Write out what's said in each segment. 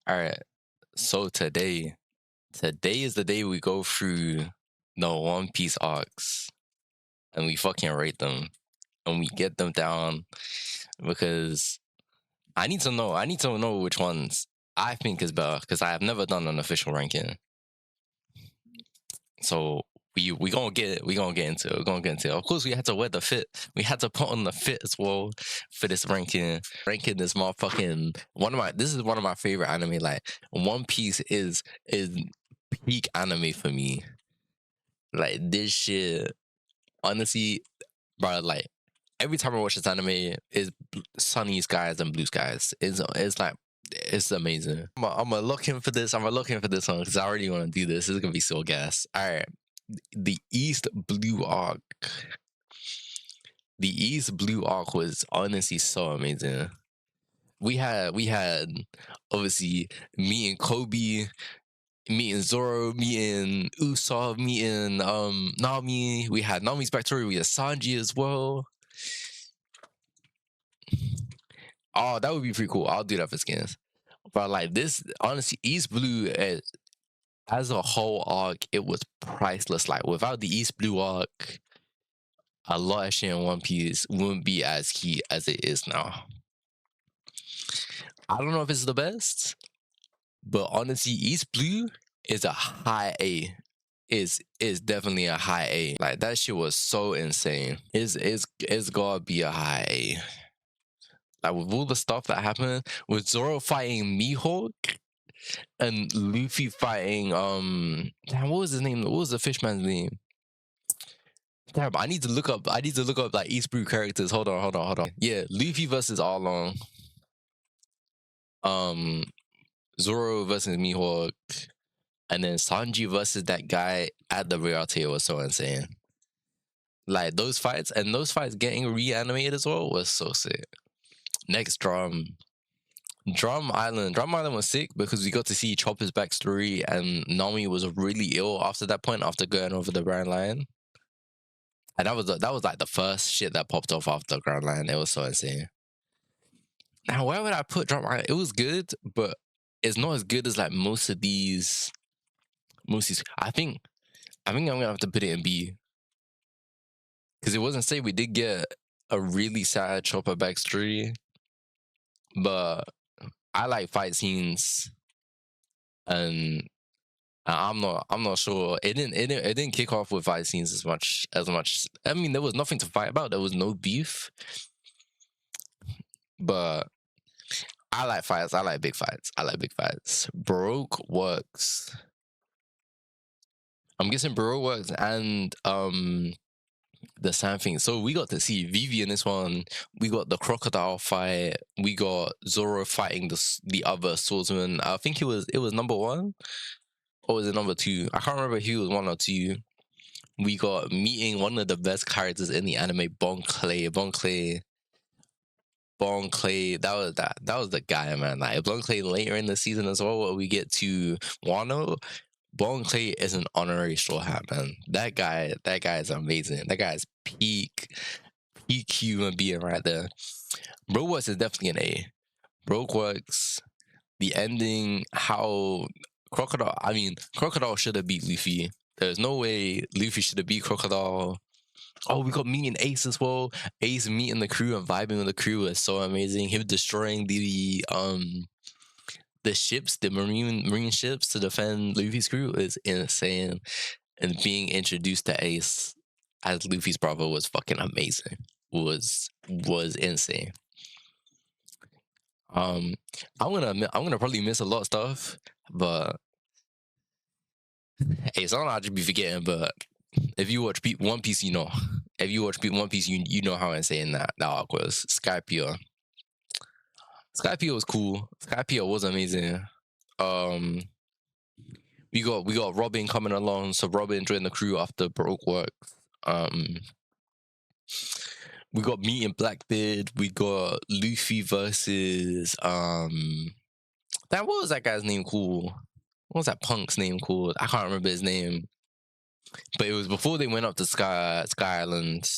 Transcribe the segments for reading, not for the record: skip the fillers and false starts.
All right. So today is the day we go through the One Piece arcs and we fucking rate them and we get them down because I need to know which ones I think is better because I have never done an official ranking. So we gonna get into it. We're gonna get into it. Of course, we had to wear the fit. We had to put on the fit as well for this ranking. Ranking this motherfucking this is one of my favorite anime. Like One Piece is peak anime for me. Like this shit, honestly, bro. Like every time I watch this anime, is sunny skies and blue skies. It's like it's amazing. I'm gonna look in for this. I'm gonna look in for this one because I already want to do this. This is gonna be so gas. All right, the East Blue arc. The East Blue arc was honestly so amazing. We had obviously meeting Kobe, meeting Zoro, meeting Usopp, meeting Nami. We had Nami's backstory. We had Sanji as well. Oh, that would be pretty cool. I'll do that for skins. But like this, honestly, East Blue as a whole arc, it was priceless. Like without the East Blue arc, a lot of shit in One Piece wouldn't be as key as it is now. I don't know if it's the best, but honestly, East Blue is a high A. Is definitely a high A. Like that shit was so insane. It's gotta be a high A. Like with all the stuff that happened with Zoro fighting Mihawk and Luffy fighting damn, what was his name? What was the fishman's name? Damn, I need to look up like East Blue characters. Hold on. Yeah, Luffy versus Arlong. Zoro versus Mihawk. And then Sanji versus that guy at the reality was so insane. Like those fights getting reanimated as well was so sick. Next, Drum Island was sick because we got to see Chopper's backstory, and Nami was really ill after that point, after going over the Grand Line. And that was like the first shit that popped off after the Grand Line. It was so insane. Now, where would I put Drum Island? It was good, but it's not as good as like most of these. I think I'm gonna have to put it in B. Because it wasn't say we did get a really sad Chopper backstory, but I like fight scenes, and I'm not sure. It didn't kick off with fight scenes as much. I mean, there was nothing to fight about. There was no beef, but I like fights. I like big fights. Baroque works. I'm guessing Baroque works and the same thing. So we got to see Vivi in this one. We got the crocodile fight. We got Zoro fighting the other swordsman. I think it was number 1, or was it number 2? I can't remember if he was 1 or 2. We got meeting one of the best characters in the anime, Bon Clay. That was the guy, man. Like Bon Clay later in the season as well, where we get to Wano. Bon Clay is an honorary Straw Hat, man. That guy is amazing. That guy is peak human being right there. Broworks is definitely an A. Broworks, the ending, how Crocodile should have beat Luffy. There's no way Luffy should have beat Crocodile. Oh, we got meeting Ace as well. Ace meeting the crew and vibing with the crew is so amazing. Him destroying the ships, the marine ships to defend Luffy's crew is insane. And being introduced to Ace as Luffy's brother was fucking amazing. Was insane. I'm gonna probably miss a lot of stuff, but hey, it's not I'll just be forgetting. But if you watch One Piece, you know. If you watch One Piece, you know how insane that arc was. Skypiea was cool. Skypiea was amazing. We got Robin coming along, so Robin joined the crew after Baroque works. We got meeting Blackbeard. We got Luffy versus what was that guy's name called? What was that punk's name called? I can't remember his name. But it was before they went up to Sky Island.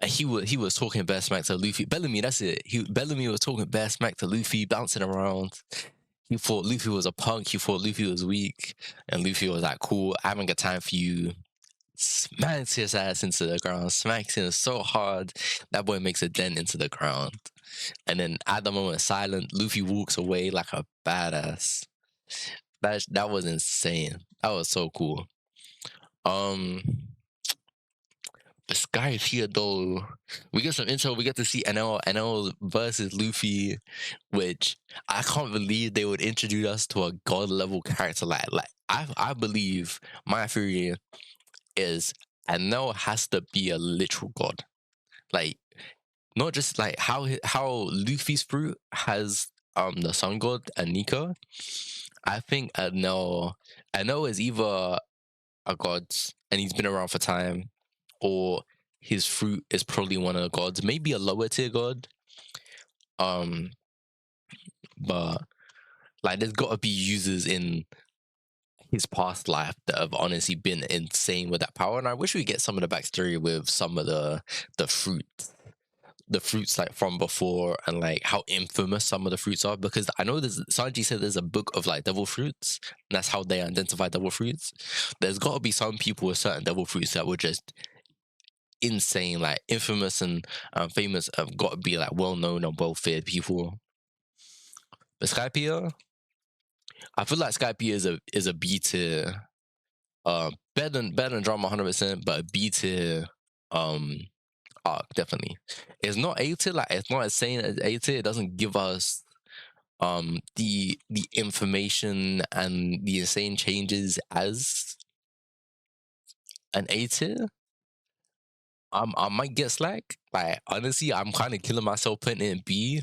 And he was talking bad smack to Luffy. Bellamy, that's it. Bellamy was talking bad smack to Luffy, bouncing around. He thought Luffy was a punk. He thought Luffy was weak, and Luffy was like, "Cool, I haven't got time for you." Smacks his ass into the ground. Smacks him so hard that boy makes a dent into the ground. And then at the moment, silent. Luffy walks away like a badass. That was insane. That was so cool. The Sky Theodore. We get some intro. We get to see NL versus Luffy, which I can't believe they would introduce us to a god level character like I believe my theory is NL has to be a literal god. Like not just like how Luffy's fruit has the sun god and Nika. I think NL is either a god and he's been around for time, or his fruit is probably one of the gods, maybe a lower tier god. But like there's gotta be users in his past life that have honestly been insane with that power. And I wish we get some of the backstory with some of the fruits like from before, and like how infamous some of the fruits are, because I know Sanji said there's a book of like devil fruits, and that's how they identify devil fruits. There's got to be some people with certain devil fruits that were just insane, like infamous and famous, have got to be like well known and well feared people. But Skypiea, I feel like Skypiea is a B tier, better than drama 100%, but a B tier arc definitely. It's not A tier, like it's not as sane as A tier. It doesn't give us the information and the insane changes as an A tier. I might get slack. Like honestly, I'm kind of killing myself putting it in B,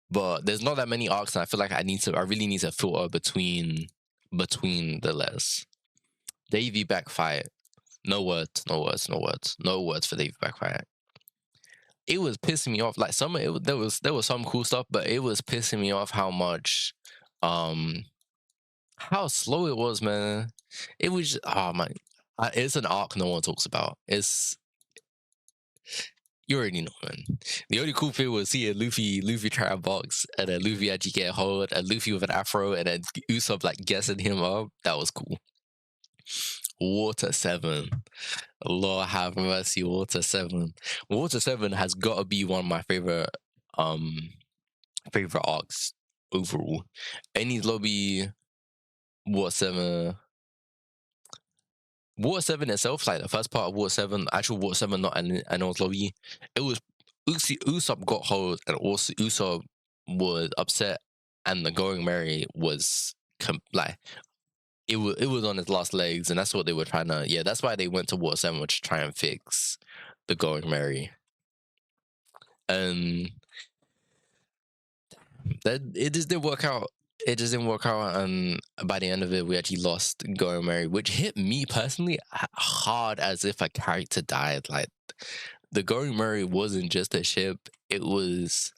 but there's not that many arcs, and I feel like I really need to filter between the letters. Davy backfight. No words for Davy backfight. It was pissing me off. Like there was some cool stuff, but it was pissing me off how much, how slow it was, man. It was oh my, it's an arc no one talks about. You already know, man. The only cool thing was seeing Luffy try a box, and then Luffy actually get a hold, and Luffy with an afro, and then Usopp like guessing him up. That was cool. Water 7. Lord have mercy, Water 7. Water 7 has got to be one of my favorite arcs overall. Any lobby, Water 7. Water 7 itself, like the first part of Water 7, actual Water 7, not Anel's lobby, it was Usopp got hold, and also Usopp was upset, and the Going Merry was like it was on its last legs, and that's what they were trying to. Yeah, that's why they went to Water 7, to try and fix the Going Merry. And that it just didn't work out. It just didn't work out, and by the end of it, we actually lost Going Merry, which hit me personally hard, as if a character died. Like the Going Merry wasn't just a ship; it was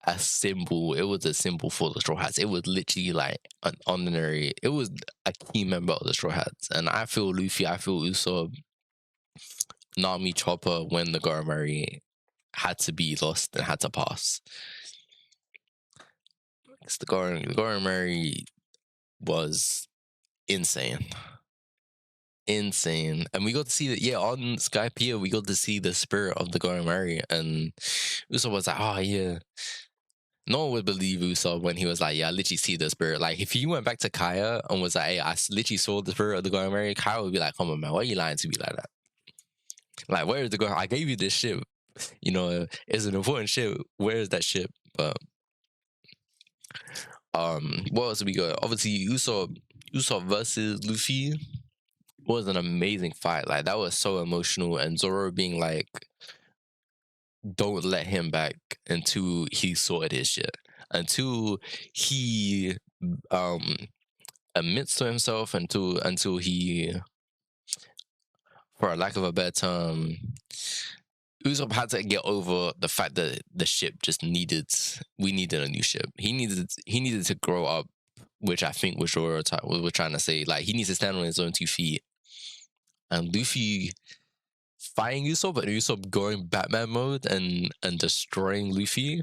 a symbol. It was a symbol for the Straw Hats. It was literally like an ordinary. It was a key member of the Straw Hats, and I feel Luffy, I feel Usopp, Nami, Chopper, when the Going Merry had to be lost and had to pass. The Going Merry was insane. Insane. And we got to see that, yeah, on Skypiea, we got to see the spirit of the Going Merry. And Usopp was like, oh, yeah. No one would believe Usopp when he was like, yeah, I literally see the spirit. Like, if he went back to Kaya and was like, hey, I literally saw the spirit of the Going Merry, Kaya would be like, come on, man, why are you lying to me like that? Like, where is the Going? I gave you this ship. You know, it's an important ship. Where is that ship? But what else we got? Obviously, Usopp versus Luffy was an amazing fight. Like that was so emotional, and Zoro being like, "Don't let him back until he sorted his shit, until he admits to himself, until he, for a lack of a better term, Usopp had to get over the fact that the ship just we needed a new ship. He needed to grow up, which I think was Zoro was trying to say. Like he needs to stand on his own 2 feet. And Luffy fighting Usopp, and Usopp going Batman mode and destroying Luffy.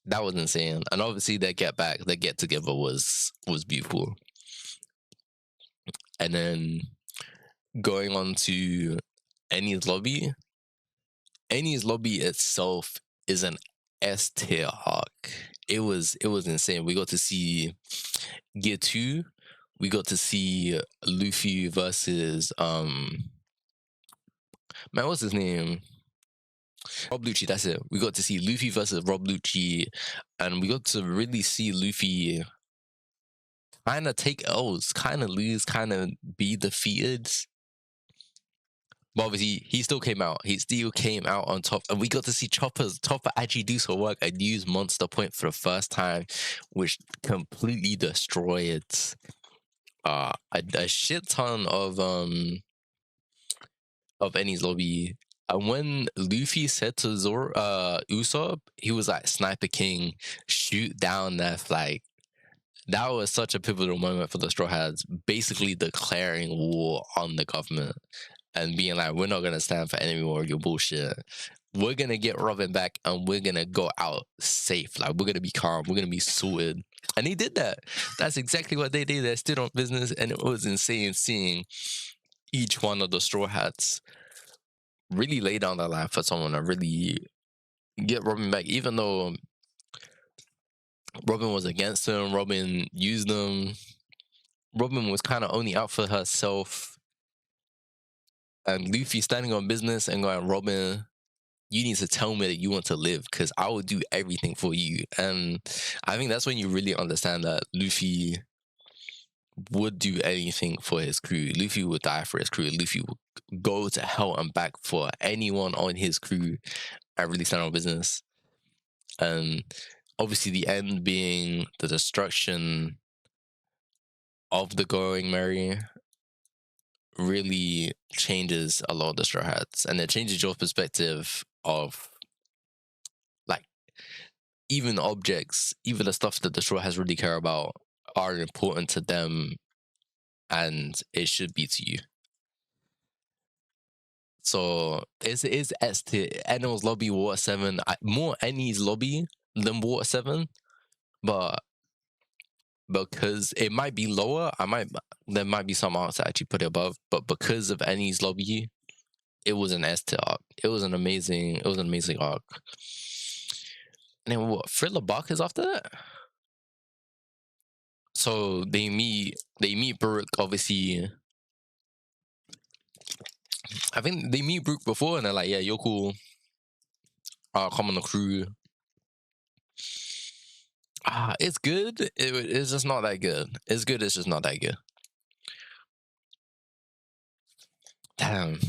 That was insane. And obviously that get together was beautiful. And then going on to Enies Lobby. Enies Lobby itself is an S tier arc. It was insane. We got to see Gear 2. We got to see Luffy versus man, what's his name? Rob Lucci, that's it. We got to see Luffy versus Rob Lucci, and we got to really see Luffy kind of take L's, kind of lose, kind of be defeated. But obviously, he still came out. He still came out on top, and we got to see Chopper actually do some work and use Monster Point for the first time, which completely destroyed a shit ton of Enies Lobby. And when Luffy said to Usopp, he was like, "Sniper King, shoot down that flag." That was such a pivotal moment for the Straw Hats, basically declaring war on the government and being like, "We're not gonna stand for any more of your bullshit. We're gonna get Robin back, and we're gonna go out safe. Like, we're gonna be calm. We're gonna be sorted." And he did that. That's exactly what they did. They stood on business, and it was insane seeing each one of the Straw Hats really lay down their life for someone to really get Robin back, even though Robin was against him. Robin used them. Robin was kind of only out for herself. And Luffy standing on business and going, "Robin, you need to tell me that you want to live, because I will do everything for you." And I think that's when you really understand that Luffy would do anything for his crew. Luffy would die for his crew. Luffy would go to hell and back for anyone on his crew and really stand on business. And obviously the end being the destruction of the Going Merry really changes a lot of the Straw Hats, and it changes your perspective of like even objects, even the stuff that the Straw Hats really care about are important to them, and it should be to you. So it's S tier. Animals Lobby Water 7, more Enies Lobby than Water 7, but because it might be lower, there might be some arcs that actually put it above, but because of Enies Lobby, it was an S tier arc. It was an amazing arc. And then what? Thriller Bark is after that. So they meet Baruch, obviously. I think they meet Baruch before, and they're like, "Yeah, you're cool. Come on the crew." It's good. It's just not that good. It's good. It's just not that good. Damn.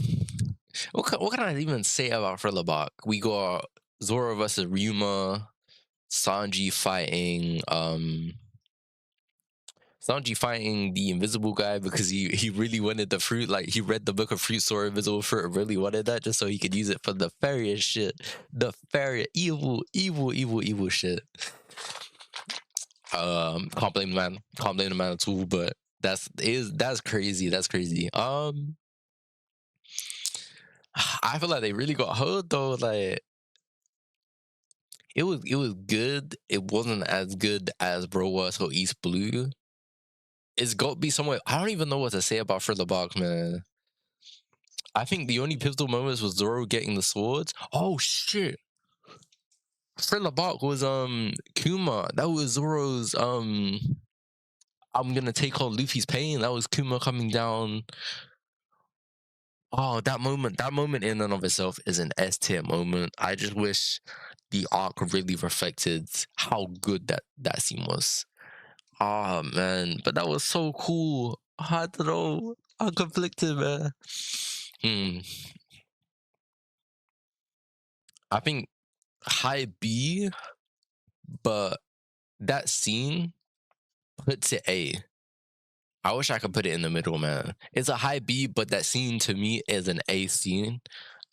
What can I even say about Thriller Bark? We got Zoro versus Ryuma, Sanji fighting the invisible guy because he really wanted the fruit. Like, he read the book of fruit, saw invisible fruit, and really wanted that just so he could use it for the nefarious shit. The nefarious, evil shit. Can't blame the man. Can't blame the man at all, but that's crazy. That's crazy. I feel like they really got hold though. Like, it was good. It wasn't as good as Bro was or East Blue. It's got to be somewhere. I don't even know what to say about Thriller Bark, man. I think the only pivotal moments was Zoro getting the swords. Oh shit. Thriller Bark was Kuma. That was Zoro's I'm gonna take on Luffy's pain. That was Kuma coming down. Oh, that moment in and of itself is an S tier moment. I just wish the arc really reflected how good that scene was. Oh man, but that was so cool. I don't know. I'm conflicted, man. I think high B, but that scene puts it A. I wish I could put it in the middle, man. It's a high B, but that scene to me is an A scene.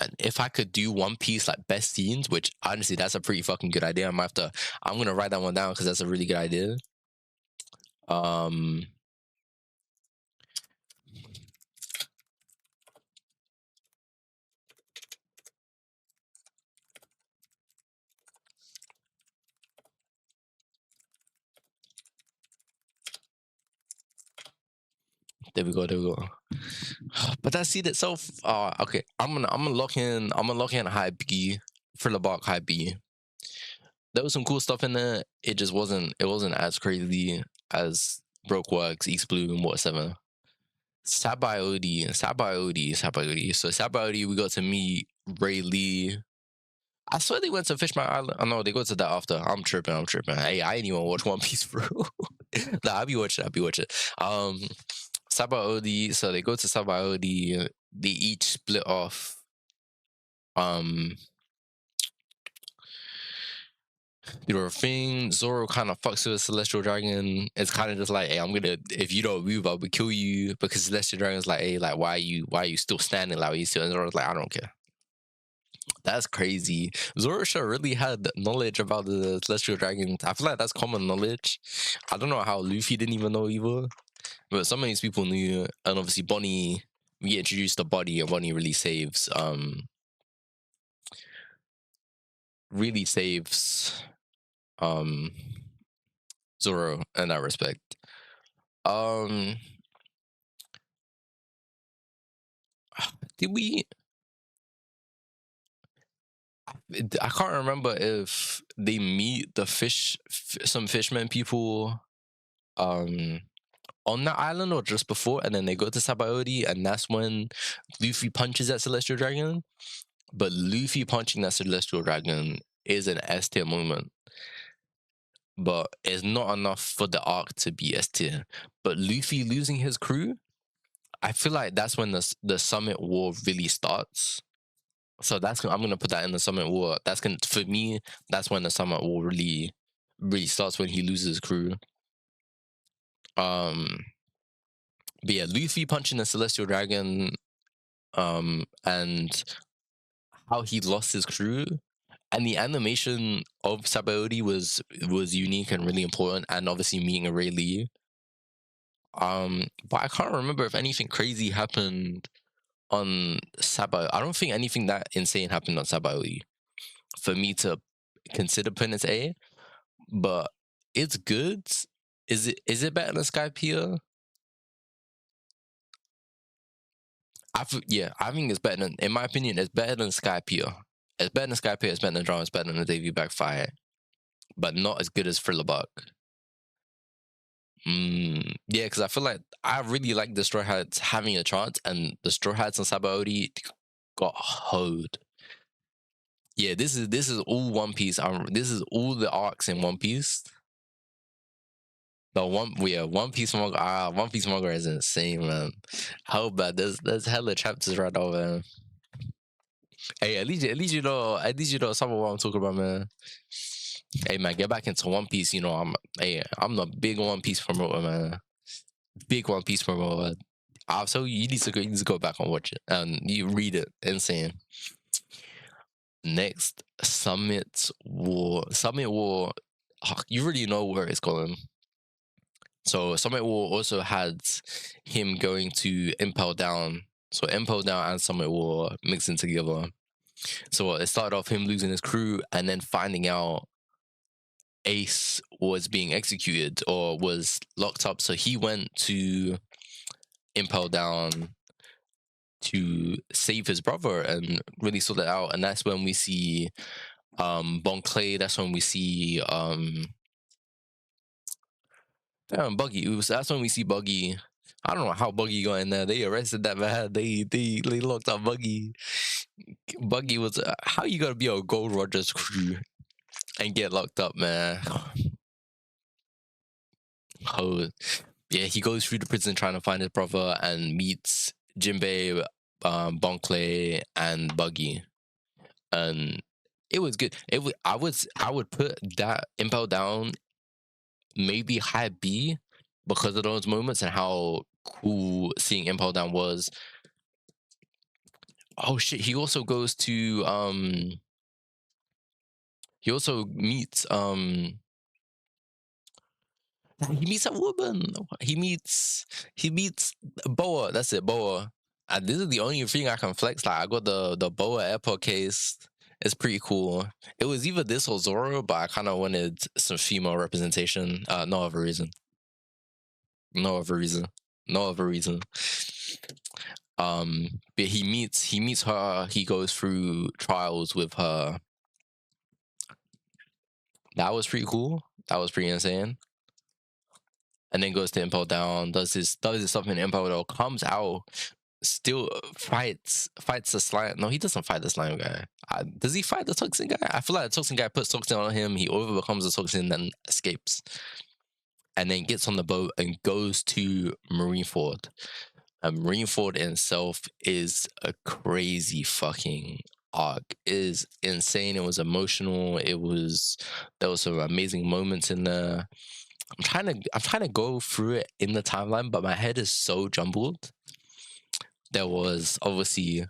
And if I could do One Piece like best scenes, which honestly that's a pretty fucking good idea. I'm gonna write that one down because that's a really good idea. Um There we go. There we go. But that seed itself, okay. I'm gonna lock in. I'm gonna lock in high B for the block high B. There was some cool stuff in there. It just wasn't. It wasn't as crazy as Broke Works, East Blue, and whatever. Sabayodi. So Sabayodi, we got to meet Ray Lee. I swear they went to Fishman Island. Oh no, they go to that after. I'm tripping. Hey, I ain't even watch One Piece, bro. Nah, I'll be watching. Sabayodi. So they go to Sabayodi. They each split off. The thing Zoro kind of fucks with Celestial Dragon. It's kind of just like, hey, if you don't move, I will kill you. Because Celestial Dragon's like, hey, like, why are you still standing like you still? And Zoro's like, I don't care. That's crazy. Zoro should really had knowledge about the Celestial Dragon. I feel like that's common knowledge. I don't know how Luffy didn't even know either. But some of these people knew. And obviously Bonnie, we get introduced to Bonnie, and Bonnie really saves Zoro in that respect. Did we? I can't remember if they meet the some fishermen people, on that island or just before, and then they go to Sabayodi, and that's when Luffy punches that Celestial Dragon. But Luffy punching that Celestial Dragon is an S tier moment. But it's not enough for the arc to be S tier. But Luffy losing his crew, I feel like that's when the Summit War really starts. So I'm gonna put that in the Summit War. For me, that's when the Summit War really starts, when he loses his crew. But yeah, Luffy punching the Celestial Dragon, and how he lost his crew, and the animation of Sabaody was unique and really important, and obviously meeting a Ray Lee. But I can't remember if anything crazy happened on Sabaody. I don't think anything that insane happened on Sabaody for me to consider Penance A. But it's good. Is it better than Skypiea? I think it's better than, in my opinion, it's better than Skypiea. It's better than Skypiea, it's better than Drama, it's better than the Davy Back fight. But not as good as Thriller Buck. Yeah, because I feel like I really like the Straw Hats having a chance, and the Straw Hats and Sabaody got hoed. Yeah, this is all One Piece. This is all the arcs in One Piece. One Piece manga. One Piece manga is insane, man. How bad? There's hella chapters right now, man. Hey, at least you know some of what I'm talking about, man. Hey, man, get back into One Piece. I'm the big One Piece promoter, man. Big One Piece promoter. So you need to go back and watch it, and you read it. Insane. Next, Summit War. You already know where it's going. So Summit War also had him going to Impel Down. So Impel Down and Summit War mixing together. So it started off him losing his crew, and then finding out Ace was being executed or was locked up. So he went to Impel Down to save his brother and really sort it out. And that's when we see Bon Clay. That's when we see Buggy. That's when we see Buggy. I don't know how Buggy got in there. They arrested that man. They locked up Buggy. Buggy was how you gotta be a Gold Rogers crew and get locked up, man. Oh, yeah, he goes through the prison trying to find his brother and meets Jinbei, Bon Clay, and Buggy, and it was good. I would put that Impel Down maybe high B because of those moments and how cool seeing Impel Down was. Oh shit! He also goes to He also meets he meets a woman. He meets Boa. That's it, Boa. And this is the only thing I can flex. Like I got the Boa airport case. It's pretty cool. It was either this or Zoro, but I kind of wanted some female representation. No other reason. No other reason. But he meets her. He goes through trials with her. That was pretty cool. That was pretty insane. And then goes to Impel Down. Does his stuff in Impel Down. Comes out. Still fights the slime. No, he doesn't fight the slime guy. Does he fight the toxin guy? I feel like the toxin guy puts toxin on him. He overcomes the toxin, then escapes, and then gets on the boat and goes to Marineford. And Marineford itself is a crazy fucking arc. It is insane. It was emotional. There was some amazing moments in there. I'm trying to go through it in the timeline, but my head is so jumbled. There was obviously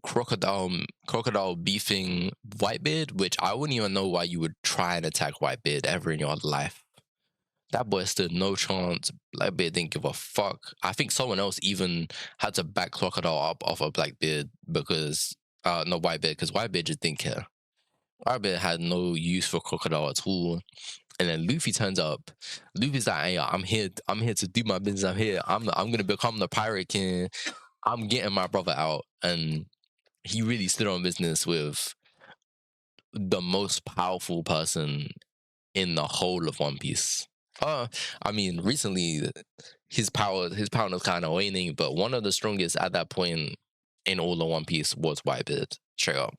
crocodile beefing Whitebeard, which I wouldn't even know why you would try and attack Whitebeard ever in your life. That boy stood no chance. Blackbeard didn't give a fuck. I think someone else even had to back Crocodile up off of Blackbeard because no Whitebeard, because Whitebeard just didn't care. Whitebeard had no use for Crocodile at all. And then Luffy turns up. Luffy's like, "Hey, I'm here to do my business. I'm gonna become the pirate king. I'm getting my brother out." And he really stood on business with the most powerful person in the whole of One Piece. I mean, recently his power was kind of waning, but one of the strongest at that point in all of One Piece was Whitebeard, straight up.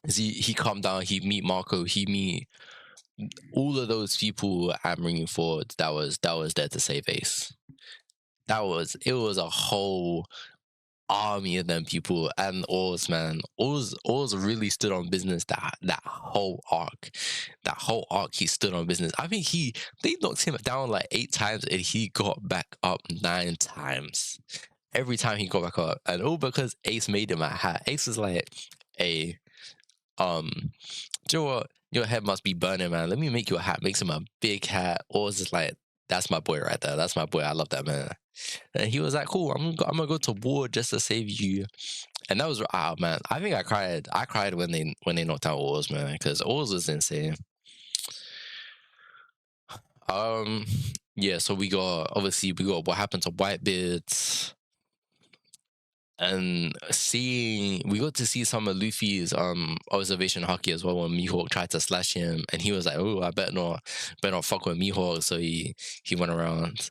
He calmed down. He meet Marco. He meet all of those people at Marineford that was there to save Ace. It was a whole army of them people, and Oz, man. Oz really stood on business that whole arc. That whole arc he stood on business. I think they knocked him down like 8 times and he got back up 9 times. Every time he got back up. And all because Ace made him a hat. Ace was like, "Hey, do you know what? Your head must be burning, man. Let me make you a hat." Makes him a big hat. Oz is like, "That's my boy right there. That's my boy. I love that, man." And he was like, "Cool, I'm gonna go to war just to save you." And that was man. I think I cried. I cried when they knocked out Oz, man, because Oz was insane. Yeah. So we got what happened to Whitebeard, and we got to see some of Luffy's observation hockey as well when Mihawk tried to slash him, and he was like, "Oh, I better not fuck with Mihawk." So he went around.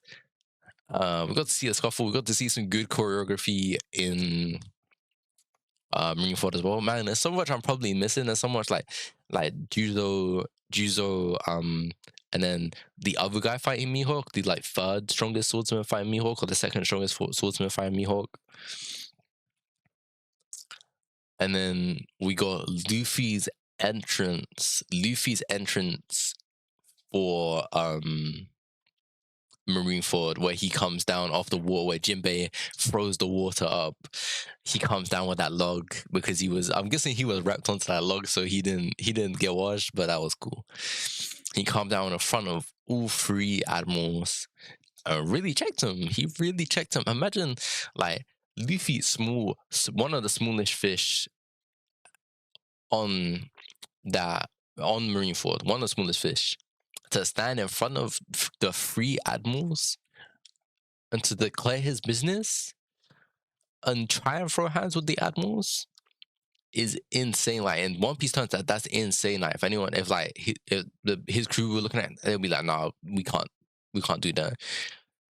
We got to see a scuffle. We got to see some good choreography in Marineford as well. Man, there's so much I'm probably missing. There's so much like Juzo, and then the other guy fighting Mihawk, the like third strongest swordsman fighting Mihawk, or the second strongest swordsman fighting Mihawk. And then we got Luffy's entrance for Marineford, where he comes down off the water, where Jinbei throws the water up. He comes down with that log because I'm guessing he was wrapped onto that log, so he didn't get washed, but that was cool. He calmed down in front of all 3 admirals and really checked him. He really checked him. Imagine like Luffy, one of the smallest fish on Marineford, one of the smallest fish, to stand in front of the 3 admirals and to declare his business and try and throw hands with the admirals is insane. Like in One Piece terms, that's insane. Like if his crew were looking at it, they'll be like, "No, we can't do that."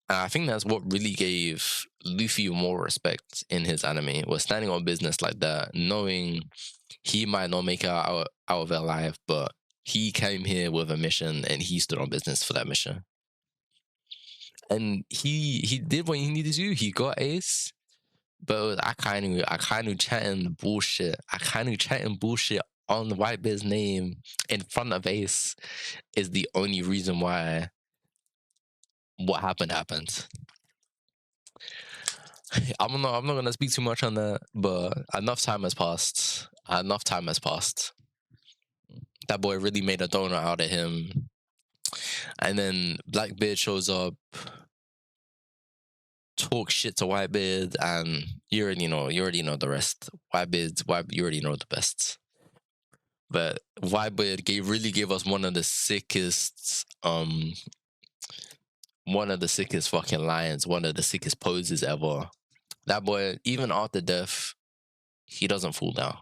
And I think that's what really gave Luffy more respect in his anime, was standing on business like that, knowing he might not make it out of it alive, but he came here with a mission and he stood on business for that mission. And he did what he needed to do. He got Ace, but I kind of chatting bullshit. On the Whitebeard's name in front of Ace is the only reason why what happened. I'm not gonna speak too much on that, but enough time has passed. That boy really made a donut out of him. And then Blackbeard shows up, talk shit to Whitebeard, and you already know the rest. You already know the best. But Whitebeard really gave us one of the sickest one of the sickest fucking lines, one of the sickest poses ever. That boy, even after death, he doesn't fall down.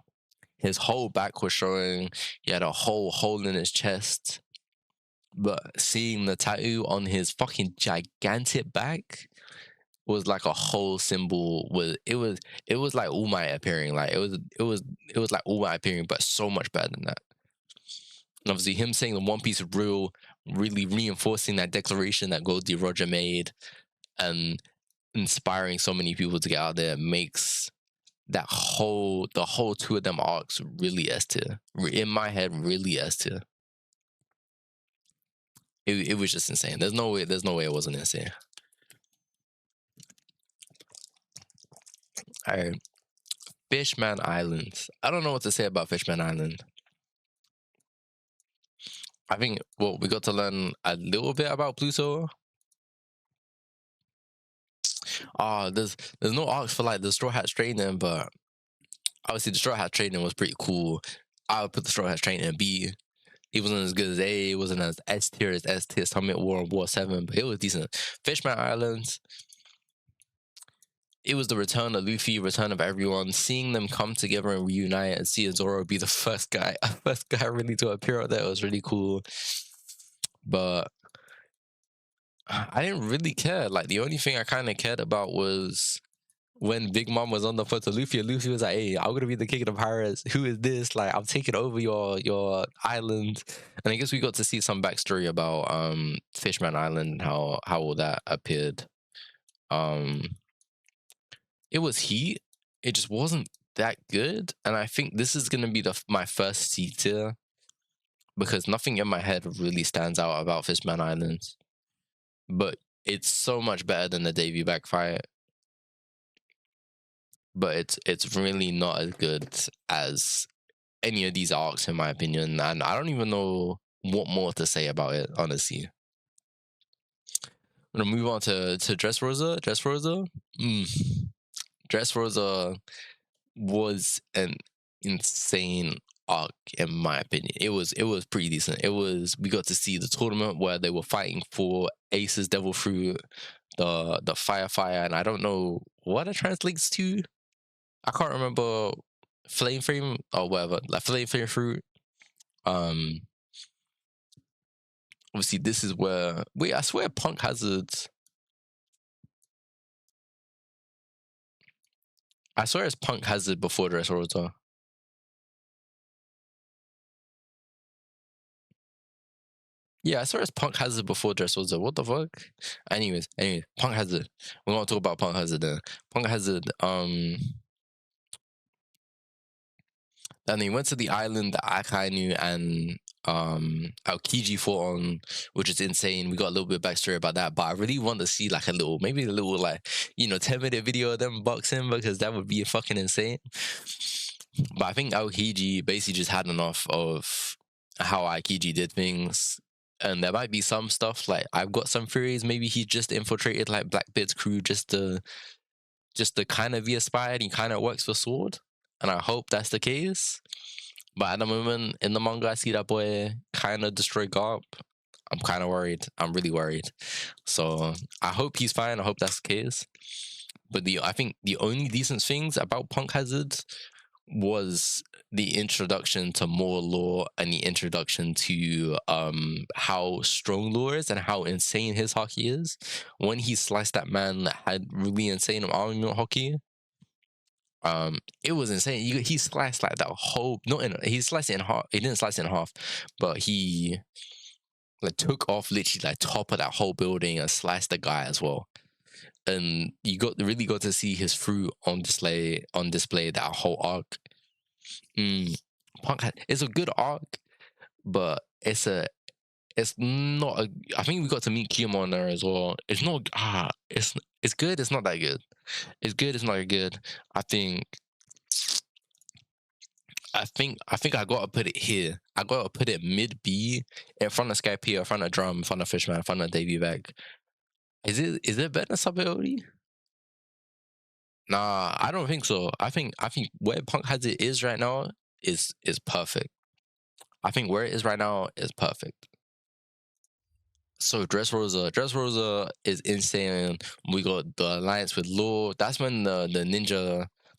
His whole back was showing. He had a whole hole in his chest. But seeing the tattoo on his fucking gigantic back was like a whole symbol. It was like All Might appearing. Like it was like All Might appearing, but so much better than that. And obviously him saying the One Piece is real, really reinforcing that declaration that Goldie Roger made and inspiring so many people to get out there makes the whole two of them arcs really S tier. In my head, really S tier. It was just insane. There's no way it wasn't insane. All right. Fishman Island. I don't know what to say about Fishman Island. I think we got to learn a little bit about Pluto. There's no arcs for like the Straw Hats training, but obviously the Straw Hat training was pretty cool. I would put the Straw Hats training in B. He wasn't as good as A. It wasn't as S tier as S tier Summit War and War 7, but it was decent. Fishman Islands. It was the return of Luffy, return of everyone, seeing them come together and reunite, and seeing Zoro be the first guy really to appear out there was really cool. But I didn't really care. Like the only thing I kind of cared about was when Big Mom was on the phone to Luffy, and Luffy was like, "Hey, I'm gonna be the king of the pirates. Who is this? Like, I'm taking over your island." And I guess we got to see some backstory about Fishman Island and how all that appeared. It was heat. It just wasn't that good, and I think this is gonna be my first C tier because nothing in my head really stands out about Fishman Island, but it's so much better than the Davy back fight. But it's really not as good as any of these arcs, in my opinion, and I don't even know what more to say about it, honestly. I'm gonna move on to Dressrosa. Dressrosa was an insane arc, in my opinion. It was pretty decent. We got to see the tournament where they were fighting for Ace's Devil Fruit, the fire, and I don't know what it translates to. I can't remember flame frame or whatever, like flame fruit. Obviously this is where I swear Punk Hazard. I swear it's Punk Hazard before Dressrosa. Yeah, I swear it's Punk Hazard before Dressrosa. What the fuck? Anyways, Punk Hazard. We want to talk about Punk Hazard then. Punk Hazard, and he went to the island that Akainu and Aokiji fought on, which is insane. We got a little bit of backstory about that, but I really want to see like maybe a little like 10-minute video of them boxing, because that would be fucking insane. But I think Aokiji basically just had enough of how Aokiji did things. And there might be some stuff, like I've got some theories, maybe he just infiltrated like Blackbeard's crew just to kind of be a spy, and he kind of works for Sword. And I hope that's the case. But at the moment in the manga, I see that boy kind of destroy Garp. I'm kind of worried. I'm really worried. So I hope he's fine. I hope that's the case. But I think the only decent things about Punk Hazard was the introduction to more lore and the introduction to how strong lore is and how insane his hockey is. When he sliced that man that had really insane armament hockey, it was insane. He sliced like that whole he sliced it in half. He didn't slice it in half, but he like took off literally like top of that whole building and sliced the guy as well. And you really got to see his fruit on display that whole arc. It's a good arc, but it's not a. I think we got to meet Kiyomon there as well. It's not it's good. It's not that good. It's good. It's not that good. I think I gotta put it here. I gotta put it mid B, in front of Skype, in front of Drum, in front of Fishman, in front of Davy Bag. Is it better than Sabaody? Nah, I don't think so. I think where Punk Hazard is right now is perfect. I think where it is right now is perfect. So Dressrosa is insane. We got the alliance with Law. That's when the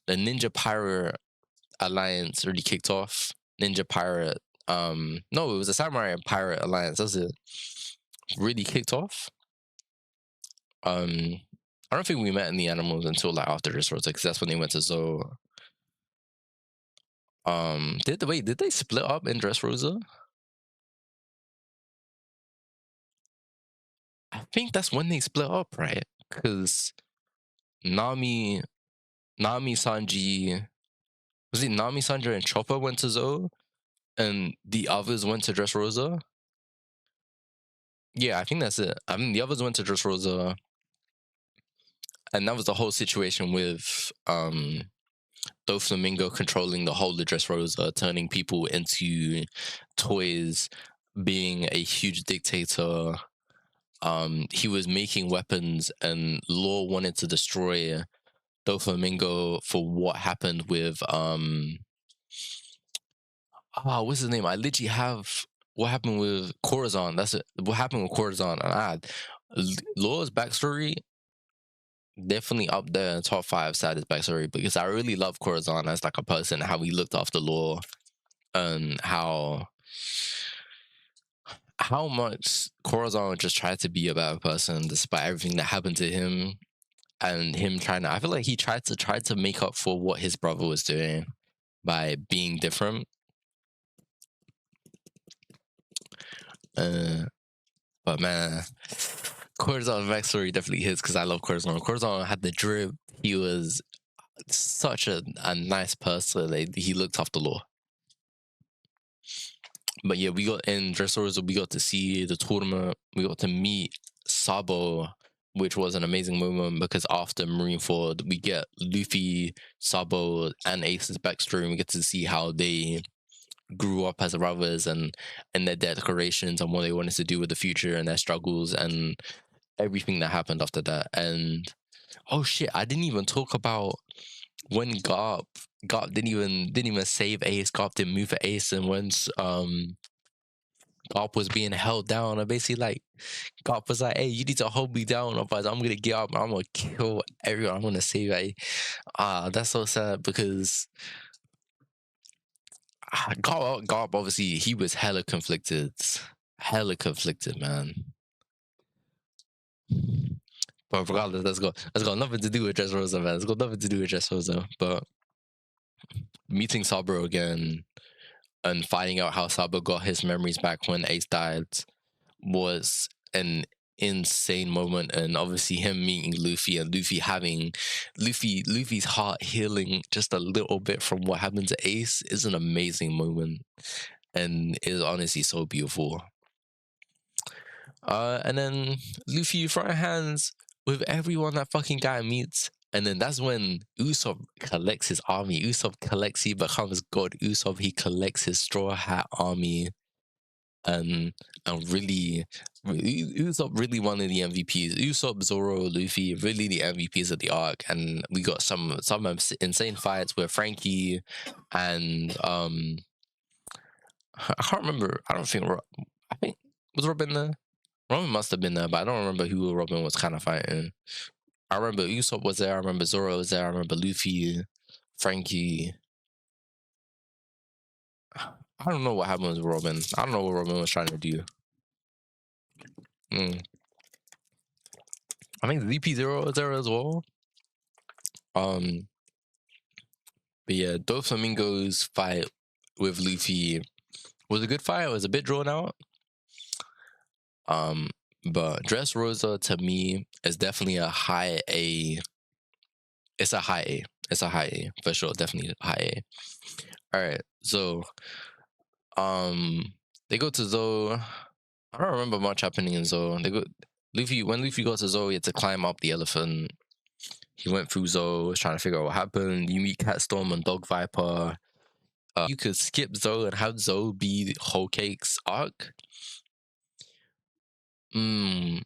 ninja pirate alliance really kicked off. Ninja pirate. No, it was a samurai pirate alliance. That's it. Really kicked off. I don't think we met any animals until like after Dressrosa, because that's when they went to Zoo. Did they split up in Dressrosa? I think that's when they split up, right? Because Nami, Sanji, was it Nami, Sanji, and Chopper went to Zoo, and the others went to Dressrosa? Yeah, I think that's it. I mean, the others went to Dressrosa, and that was the whole situation with Doflamingo controlling the whole of Dressrosa, turning people into toys, being a huge dictator. He was making weapons, and Law wanted to destroy Doflamingo for what happened with what's his name? I literally have what happened with Corazon. That's it. What happened with Corazon? And Law's backstory definitely up there in top 5 saddest backstory, because I really love Corazon as like a person, how he looked after Law, and how much Corazon just tried to be a better person despite everything that happened to him, and him trying to. I feel like he tried to make up for what his brother was doing by being different. But man, Corazon's backstory definitely hits, because I love Corazon. Corazon had the drip. He was such a nice person. Like, he looked after Law. But yeah, we got in Dressrosa, we got to see the tournament. We got to meet Sabo, which was an amazing moment, because after Marineford, we get Luffy, Sabo, and Ace's backstory, and we get to see how they grew up as brothers, and their declarations and what they wanted to do with the future, and their struggles, and everything that happened after that. And oh shit, I didn't even talk about when Garp didn't even save Ace. Garp didn't move for Ace, and once Garp was being held down, and basically like Garp was like, "Hey, you need to hold me down, otherwise I'm gonna get up and I'm gonna kill everyone. I'm gonna save A." That's so sad, because Garp obviously he was hella conflicted, man. But regardless, let's go. Nothing to do with Dressrosa, man. Let's go. Nothing to do with Dressrosa. But meeting Saburo again and finding out how Sabo got his memories back when Ace died was an insane moment. And obviously him meeting Luffy, and Luffy having Luffy's heart healing just a little bit from what happened to Ace is an amazing moment, and is honestly so beautiful. And then Luffy front hands with everyone that fucking guy meets. And then that's when Usopp collects his army. He becomes God Usopp. He collects his Straw Hat army. And really, Usopp really one of the MVPs. Usopp, Zoro, Luffy, really the MVPs of the arc. And we got some insane fights with Frankie and I can't remember. I think was Robin there? Robin must have been there, but I don't remember who Robin was kind of fighting. I remember Usopp was there. I remember Zoro was there. I remember Luffy, Frankie. I don't know what happened with Robin. I don't know what Robin was trying to do. I think ZP0 was there as well. But yeah, Doflamingo's fight with Luffy was a good fight. It was a bit drawn out. But Dressrosa to me is definitely a high A. It's a high A. It's a high A for sure. Definitely a high A. All right, so they go to Zou. I don't remember much happening in Zou. When Luffy goes to Zou, he had to climb up the elephant. He went through Zou, was trying to figure out what happened. You meet Catstorm and Dog Viper. You could skip Zou and have Zou be Whole Cake's arc. I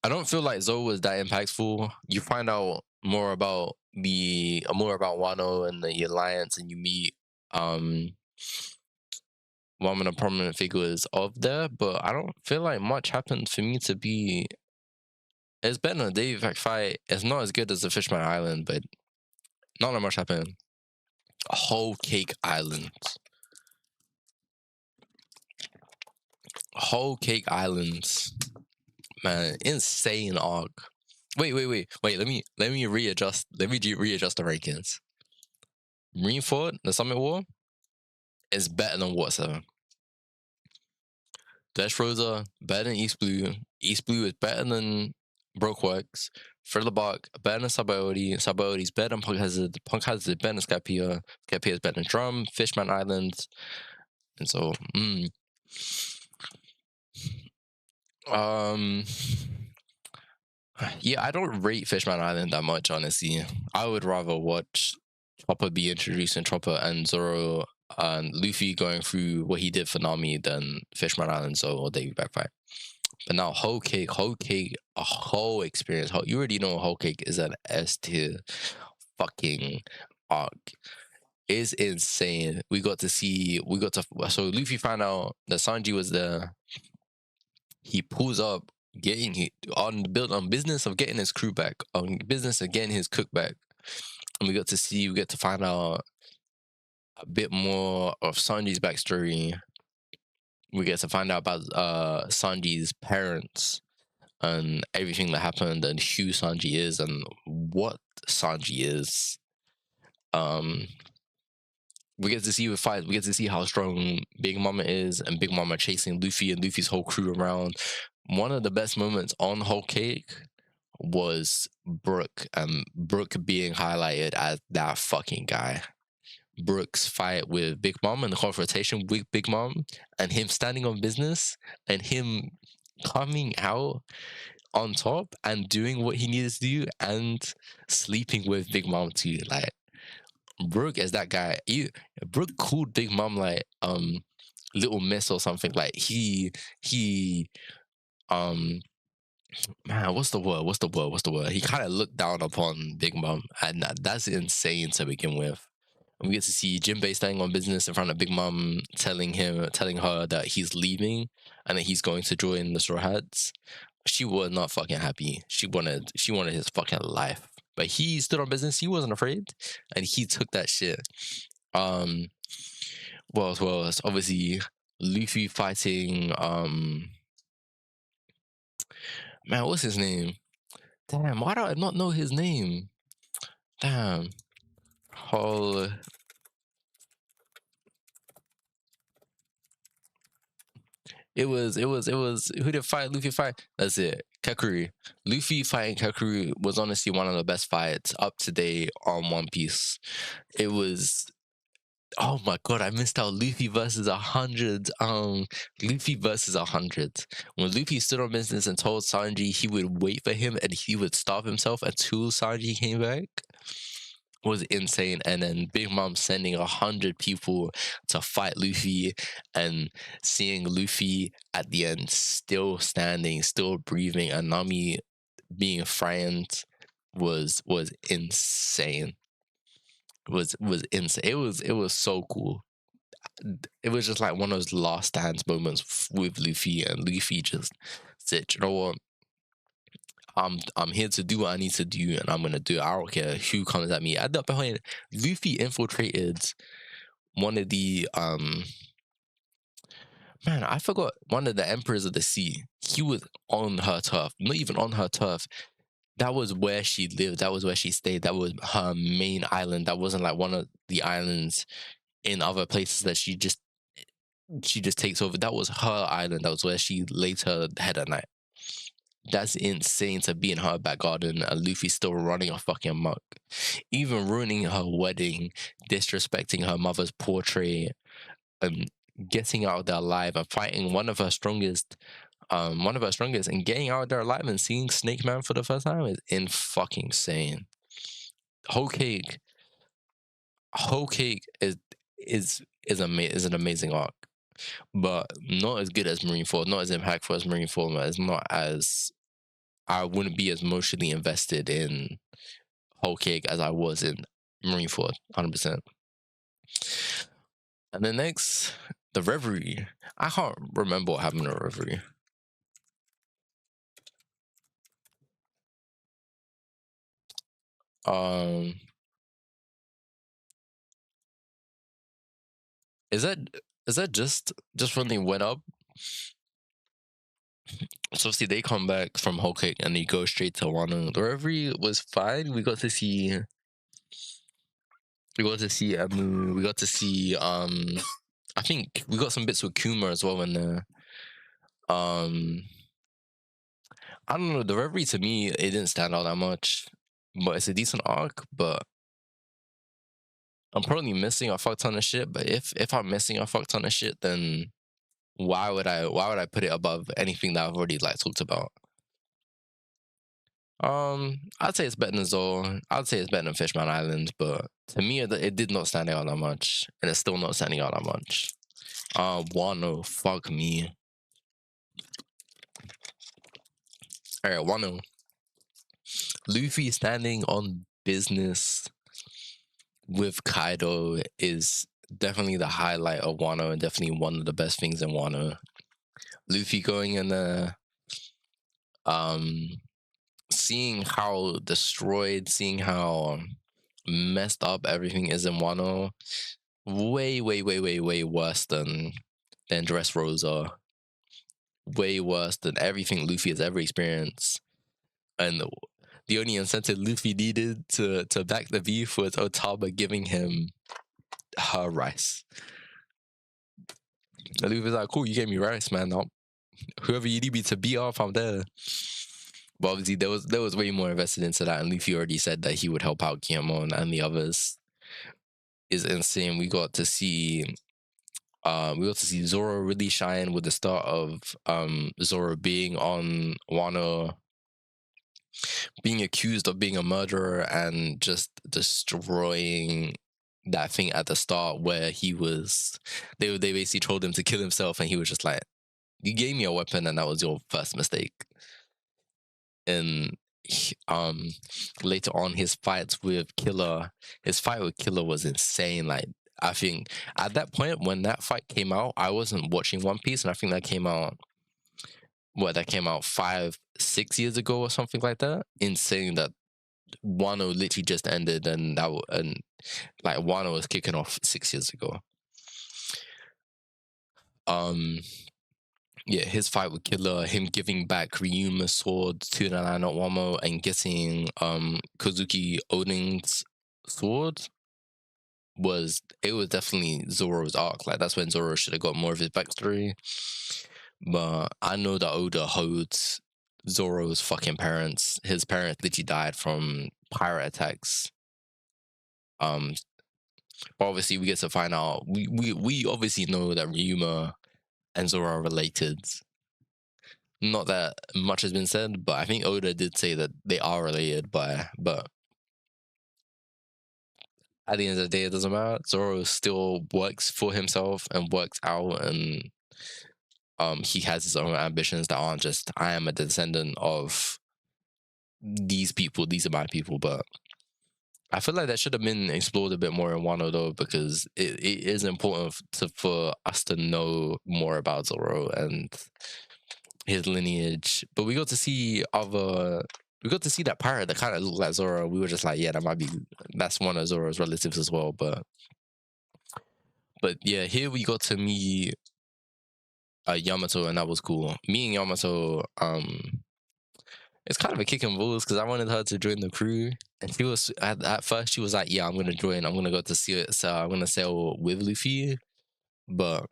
don't feel like Zou was that impactful. You find out more about Wano and the Alliance, and you meet one of the prominent figures of there, but I don't feel like much happened for me to be. It's better than a Dave fight. It's not as good as the Fishman Island, but not that much happened. Whole Cake Island. Whole Cake Islands. Man, insane arc. Wait. Let me readjust. Let me readjust the rankings. Marineford, the Summit War, is better than Water 7. Dressrosa, better than East Blue. East Blue is better than Brokeworks. Thriller Bark, better than Sabaody. Sabaody is better than Punk Hazard. Punk Hazard is better than Skypiea. Skypiea is better than Drum, Fishman Island. And so, yeah, I don't rate Fishman Island that much, honestly. I would rather watch Chopper be introduced and Chopper and Zoro and Luffy going through what he did for Nami than Fishman Island Zoro or Davy Back fight. But now Whole Cake, a whole experience. You already know Whole Cake is an S tier fucking arc. It's insane. So Luffy found out that Sanji was there. He pulls up, on business of getting his crew back, on business of getting his cook back. And we get to find out a bit more of Sanji's backstory. We get to find out about Sanji's parents and everything that happened and who Sanji is and what Sanji is. We get to see the fight. We get to see how strong Big Mama is, and Big Mama chasing Luffy and Luffy's whole crew around. One of the best moments on Whole Cake was Brook, and Brook being highlighted as that fucking guy. Brook's fight with Big Mom and the confrontation with Big Mom, and him standing on business, and him coming out on top and doing what he needed to do, and sleeping with Big Mom too. Like, Brook is that guy. Brook called Big Mom like Little Miss or something. Like he man, what's the word? He kind of looked down upon Big Mom, and that's insane to begin with. And we get to see Jinbei standing on business in front of Big Mom, telling her that he's leaving and that he's going to join the Straw Hats. She was not fucking happy. She wanted his fucking life. But he stood on business. He wasn't afraid, and he took that shit. Well, it's obviously Luffy fighting. Man, what's his name? Damn, why do I not know his name? Damn. It was who did fight Luffy fight? That's it. Kakuri. Luffy fighting Kakuri was honestly one of the best fights up to date on One Piece. It was, oh my god, I missed out Luffy versus 100. Luffy versus 100. When Luffy stood on business and told Sanji he would wait for him and he would starve himself until Sanji came back, was insane. And then Big Mom sending 100 people to fight Luffy, and seeing Luffy at the end still standing, still breathing, and Nami being frightened was insane. Was insane. It was so cool. It was just like one of those last stands moments with Luffy, and Luffy just said, you know what? I'm here to do what I need to do, and I'm gonna do it. I don't care who comes at me. At that point, Luffy infiltrated one of the man, I forgot, one of the Emperors of the Sea. He was on her turf. Not even on her turf. That was where she lived. That was where she stayed. That was her main island. That wasn't like one of the islands in other places that she just takes over. That was her island. That was where she laid her head at night. That's insane to be in her back garden and Luffy still running a fucking amok. Even ruining her wedding, disrespecting her mother's portrait, and getting out there alive and fighting one of her strongest, and getting out there alive and seeing Snake Man for the first time is in fucking insane. Whole Cake is an amazing arc, but not as good as Marineford, not as impactful as Marineford. It's not as, I wouldn't be as emotionally invested in Whole Cake as I was in Marineford, 100%. And then next, The Reverie. I can't remember what happened to Reverie. Um, is that just when they went up? So see, they come back from Whole Cake and they go straight to Wano. The Reverie was fine. We got to see. We got to see Amu. We got to see. I think we got some bits with Kuma as well in there. I don't know. The Reverie to me, it didn't stand out that much, but it's a decent arc. But I'm probably missing a fuck ton of shit. But if I'm missing a fuck ton of shit, then why would I put it above anything that I've already like talked about? I'd say it's better than Zoro. I'd say it's better than Fishman Island, but to me, it did not stand out that much, and it's still not standing out that much. Wano, fuck me. All right, Wano. Luffy standing on business with Kaido is definitely the highlight of Wano, and definitely one of the best things in Wano. Luffy going in the seeing how destroyed, seeing how messed up everything is in Wano, way, way, way, way, way worse than Dressrosa. Way worse than everything Luffy has ever experienced. And the only incentive Luffy needed to back the beef was Otama giving him her rice. And Luffy's like, cool, you gave me rice, man. Whoever you need me to beat off, I'm there. But obviously there was way more invested into that, and Luffy already said that he would help out Kinemon and the others. Is insane. We got to see Zoro really shine with the start of Zoro being on Wano, being accused of being a murderer and just destroying that thing at the start where he was they basically told him to kill himself and he was just like, you gave me a weapon and that was your first mistake. And later on his fight with Killer was insane. Like, I think at that point when that fight came out, I wasn't watching One Piece, and I think that came out 5-6 years ago or something like that. Insane that Wano literally just ended, and like Wano was kicking off 6 years ago. Yeah, his fight with Killer, him giving back Ryuma's sword to Nanaimo Wamo and getting Kozuki Odin's sword was definitely Zoro's arc. Like, that's when Zoro should have got more of his backstory. But I know that Oda holds Zoro's fucking parents. His parents literally died from pirate attacks. But obviously we get to find out. We obviously know that Ryuma and Zoro are related. Not that much has been said, but I think Oda did say that they are related. But at the end of the day, it doesn't matter. Zoro still works for himself and works out, and he has his own ambitions that aren't just, I am a descendant of these people, these are my people. But I feel like that should have been explored a bit more in Wano, though, because it is important for us to know more about Zoro and his lineage. But we got to see that pirate that kind of looked like Zoro. We were just like, yeah, that's one of Zoro's relatives as well. But yeah, here we got to meet Yamato, and that was cool. Meeting Yamato, it's kind of a kick in balls because I wanted her to join the crew, and she was at first she was like, yeah, I'm gonna join. I'm gonna go to see it. So I'm gonna sail with Luffy, but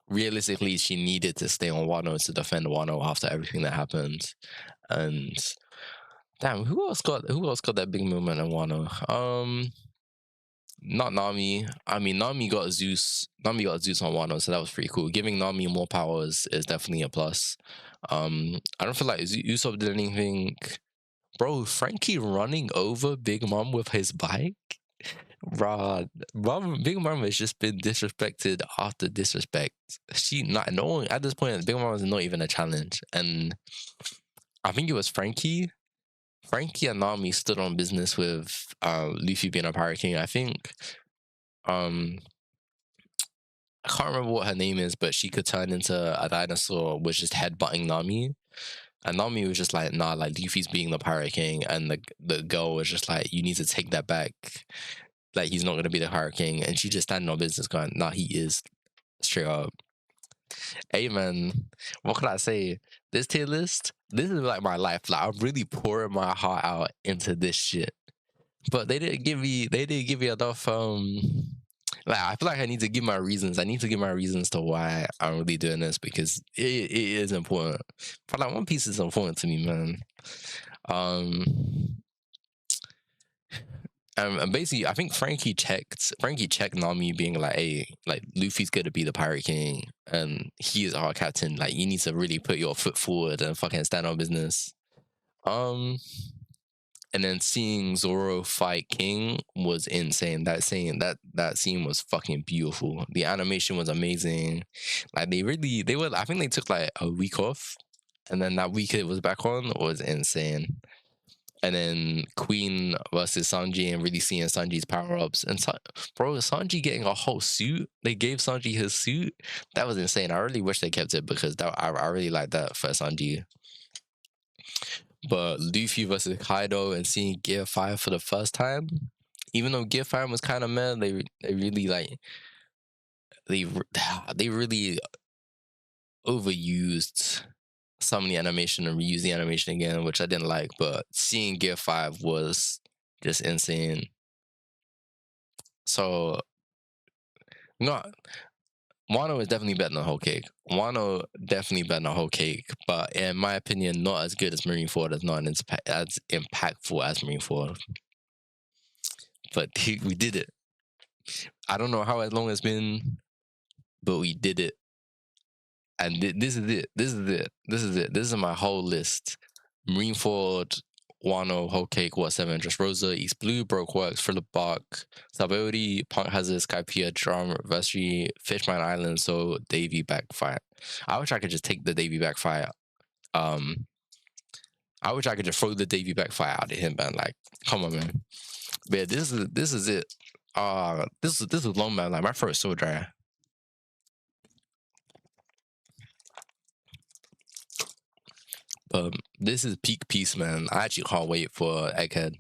realistically, she needed to stay on Wano to defend Wano after everything that happened. And damn, who else got that big moment in Wano? Not Nami. I mean, Nami got Zeus. Nami got Zeus on Wano, so that was pretty cool. Giving Nami more powers is definitely a plus. I don't feel like Usopp did anything. Bro, Frankie running over Big Mom with his bike? Bruh, Big Mom has just been disrespected after disrespect. No one at this point, Big Mom is not even a challenge. And I think it was Frankie. Frankie and Nami stood on business with Luffy being a pirate king. I think I can't remember what her name is, but she could turn into a dinosaur, was just headbutting Nami. And Nami was just like, nah, like Luffy's being the Pirate King, and the girl was just like, you need to take that back. Like he's not gonna be the Pirate King, and she just standing on business, going, nah, he is straight up. Hey man, what could I say? This tier list, this is like my life. Like I'm really pouring my heart out into this shit. But they didn't give me enough like I feel like I need to give my reasons. I need to give my reasons to why I'm really doing this because it is important. But like One Piece is important to me, man. Um and basically I think Frankie checked Nami being like, hey, like Luffy's gonna be the Pirate King and he is our captain. Like you need to really put your foot forward and fucking stand on business. Um and then seeing Zoro fight King was insane. That scene was fucking beautiful. The animation was amazing. Like they were. I think they took like a week off, and then that week it was back on was insane. And then Queen versus Sanji and really seeing Sanji's power ups and bro, Sanji getting a whole suit. They gave Sanji his suit. That was insane. I really wish they kept it because I really like that for Sanji. But Luffy versus Kaido and seeing Gear 5 for the first time, even though Gear 5 was kind of mad, they really like they they really overused some of the animation and reused the animation again, which I didn't like. But seeing Gear 5 was just insane. So no, Wano is definitely better than Whole Cake. Wano definitely better than Whole Cake, but in my opinion, not as good as Marineford, as not as impactful as Marineford. But we did it. I don't know how long it's been, but we did it. And this is it. This is it. This is it. This is my whole list. Marineford, Wano, Whole Cake, What 7, Dressrosa, East Blue, Broke Works, Philip Bark, Sabaody, Punk Hazard, Skypiea, Drum, Vestry, Fishman Island, so Davy Backfire. I wish I could just take the Davy Backfire. I wish I could just throw the Davy Backfire out at him, man. Like, come on, man. But yeah, this is it. This is long, man. Like my throat is so dry. This is peak piece, man. I actually can't wait for Egghead.